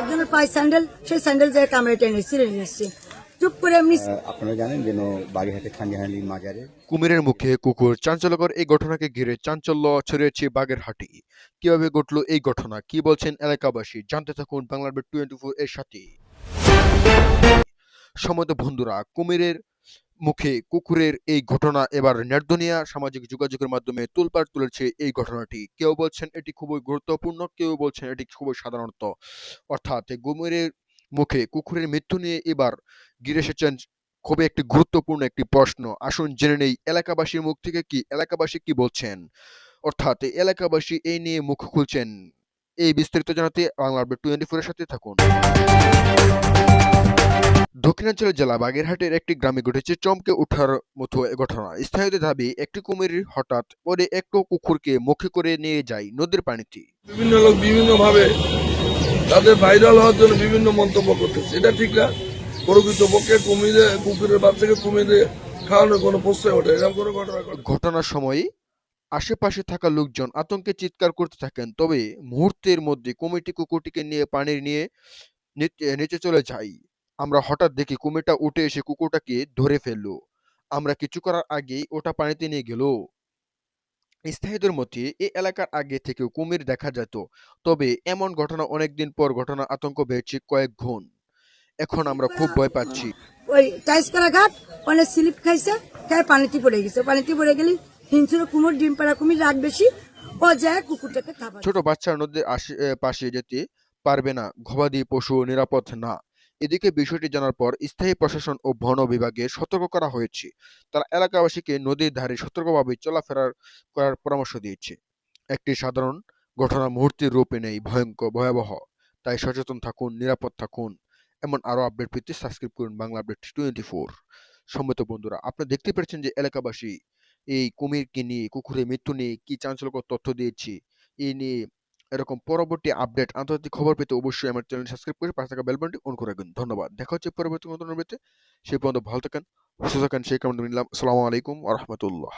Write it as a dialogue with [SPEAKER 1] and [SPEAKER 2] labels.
[SPEAKER 1] একজনের পায়ে স্যান্ডেল, সেই স্যান্ডেল যায় কামড়ে টেনে ছিঁড়ে নিয়েছে চুপ করে এমনি।
[SPEAKER 2] আপনারা জানেন যেন বাগেরহাটের খানজাহানি মাজারে
[SPEAKER 3] কুমিরের মুখে কুকুর, চাঞ্চল্যকর এই ঘটনাকে ঘিরে চাঞ্চল্য ছড়িয়েছে বাগেরহাটে। কিভাবে ঘটলো এই ঘটনা, কি বলছেন এলাকাবাসী, জানতে থাকুন বাংলা আপডেট 24 এর সাথে। সম্মানিত বন্ধুরা, কুমিরের মুখে কুকুরের এই ঘটনা এবার নেটদুনিয়া সামাজিক যোগাযোগের মাধ্যমে তোলপাড় তুলেছে এই ঘটনাটি। কেউ বলছেন এটি খুবই গুরুত্বপূর্ণ, কেউ বলছেন এটি খুবই সাধারণত। অর্থাৎ কুমিরের মুখে কুকুরের মৃত্যু নিয়ে এবার ঘিরে এসেছেন খুবই একটি গুরুত্বপূর্ণ একটি প্রশ্ন। আসুন জেনে নেই এলাকাবাসীর মুখ থেকে এলাকাবাসী কি বলছেন। অর্থাৎ এই এলাকাবাসী এই নিয়ে মুখ খুলছেন। এই বিস্তারিত জানাতে বাংলা আপডেট 24 এর সাথে থাকুন। দক্ষিণাঞ্চলের জেলা বাগেরহাটের একটি গ্রামে ঘটেছে চমকে ওঠার মতো এ ঘটনা। স্থানীয়দের দাবি, একটি কুমির হঠাৎ করে একটি কুকুরকে মুখে করে নিয়ে যায় নদীর পানিতে।
[SPEAKER 4] বিভিন্ন লোক বিভিন্ন ভাবে তাদের ভাইরাল হওয়ার জন্য বিভিন্ন মন্তব্য করতেছে, এটা ঠিক না। প্রকৃতপক্ষে কুকুরের বাচ্চাকে কুমিরে খাওয়ানোর কোনো প্রশ্নই ওঠে, এরকম কোনো ঘটনা ঘটে।
[SPEAKER 3] ঘটনার সময় আশেপাশে থাকা লোকজন আতঙ্কে চিৎকার করতে থাকেন, তবে মুহূর্তের মধ্যে কুমিরটি কুকুরটিকে নিয়ে পানির নিয়ে নিচে চলে যায়। আমরা হঠাৎ দেখি কুমিরটা উঠে এসে কুকুরটাকে ধরে ফেললো। আমরা কিছু করার আগেই ওটা পানিতে নিয়ে গেল। স্থায়ীদের মতে এই এলাকার আগে থেকেও কুমির দেখা যেত, তবে এমন ঘটনা অনেকদিন পর ঘটনা আতঙ্ক বেড়েছে কয়েক গুণ। এখন আমরা খুব ভয় পাচ্ছি।
[SPEAKER 1] ওই টাইস করা ঘাট অনেক স্লিপ খাইছে, খাই পানিতে পড়ে গেছে। পানিতে পড়ে গেলে হিংস্র কুমির, ডিম পাড়া কুমির রাগ বেশি, ও যায় কুকুরটাকে খাবার।
[SPEAKER 3] ছোট বাচ্চা নদীর পাশে যেতে পারবে না, গবাদি পশু নিরাপদ না। এদিকে বিষয়টি জানার পর স্থায়ী প্রশাসন ও বন বিভাগে সতর্ক করা হয়েছে। তারা এলাকাবাসীকে নদীর ধারে সতর্কভাবে চলাফেরা করার পরামর্শ দিয়েছে। একটি সাধারণ ঘটনা মুহূর্তের রূপে নেই ভয়াবহ। তাই সচেতন থাকুন, নিরাপদ থাকুন। এমন আরো আপডেট পেতে সাবস্ক্রাইব করুন বাংলা আপডেট 24। সম্মত বন্ধুরা, আপনারা দেখতে পাচ্ছেন যে এলাকাবাসী এই কুমিরকে নিয়ে, কুকুরের মৃত্যু নিয়ে কি চাঞ্চল্যকর তথ্য দিয়েছে। এই নিয়ে এরকম পরবর্তী আপডেট, আন্তর্জাতিক খবর পেতে অবশ্যই আমার চ্যানেল সাবস্ক্রাইব করে পাশে থাকা বেল বাটনটি অন করে রাখবেন। ধন্যবাদ। দেখা হচ্ছে পরবর্তী কোনো ভিডিওতে। সেই পর্যন্ত ভালো থাকেন, সুস্থ থাকেন, সেই কামনা নিলাম। আসসালামু আলাইকুম ওয়া রাহমাতুল্লাহ।